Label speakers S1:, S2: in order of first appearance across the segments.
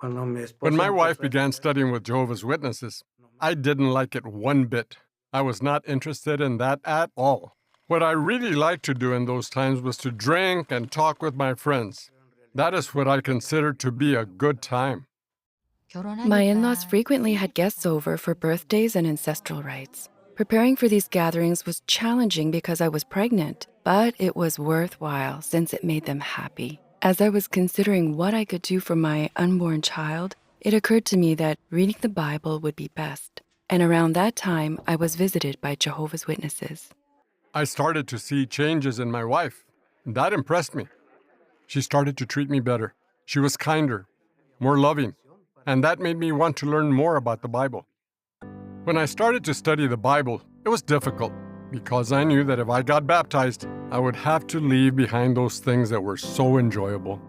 S1: When my wife began studying with Jehovah's Witnesses, I didn't like it one bit. I was not interested in that at all. What I really liked to do in those times was to drink and talk with my friends. That is what I consider to be a good time.
S2: My in laws frequently had guests over for birthdays and ancestral rites. Preparing for these gatherings was challenging because I was pregnant, but it was worthwhile since it made them happy. As I was considering what I could do for my unborn child, it occurred to me that reading the Bible would be best. And around that time, I was visited by Jehovah's Witnesses.
S1: I started to see changes in my wife. That impressed me. She started to treat me better. She was kinder, more loving, and that made me want to learn more about the Bible. When I started to study the Bible, it was difficult because I knew that if I got baptized, I would have to leave behind those things that were so enjoyable.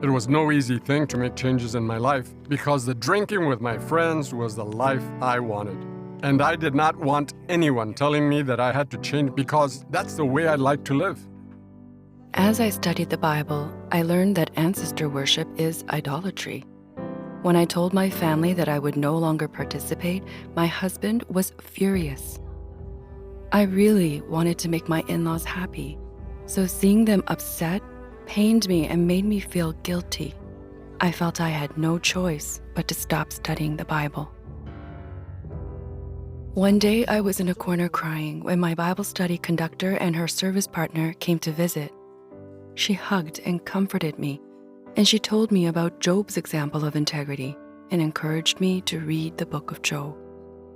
S1: It was no easy thing to make changes in my life because the drinking with my friends was the life I wanted. And I did not want anyone telling me that I had to change because that's the way I like to live.
S2: As I studied the Bible, I learned that ancestor worship is idolatry. When I told my family that I would no longer participate, my husband was furious. I really wanted to make my in-laws happy, so seeing them upset pained me and made me feel guilty. I felt I had no choice but to stop studying the Bible. One day, I was in a corner crying when my Bible study conductor and her service partner came to visit. She hugged and comforted me, and she told me about Job's example of integrity and encouraged me to read the book of Job.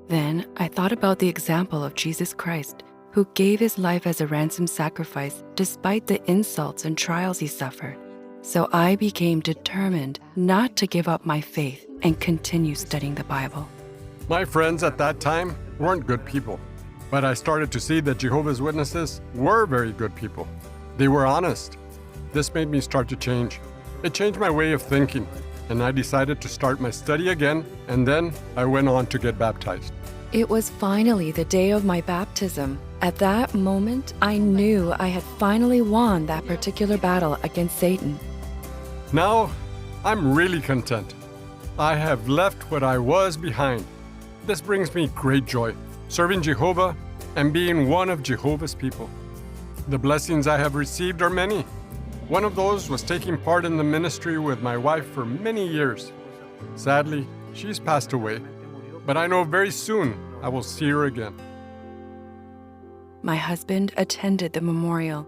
S2: Then I thought about the example of Jesus Christ, who gave his life as a ransom sacrifice despite the insults and trials he suffered. So I became determined not to give up my faith and continue studying the Bible.
S1: My friends at that time weren't good people, but I started to see that Jehovah's Witnesses were very good people. They were honest. This made me start to change. It changed my way of thinking, and I decided to start my study again, and then I went on to get baptized.
S2: It was finally the day of my baptism. At that moment, I knew I had finally won that particular battle against Satan.
S1: Now, I'm really content. I have left what I was behind. This brings me great joy, serving Jehovah and being one of Jehovah's people. The blessings I have received are many. One of those was taking part in the ministry with my wife for many years. Sadly, she's passed away, but I know very soon I will see her again.
S2: My husband attended the memorial.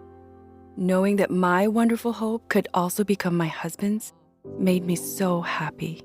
S2: Knowing that my wonderful hope could also become my husband's made me so happy.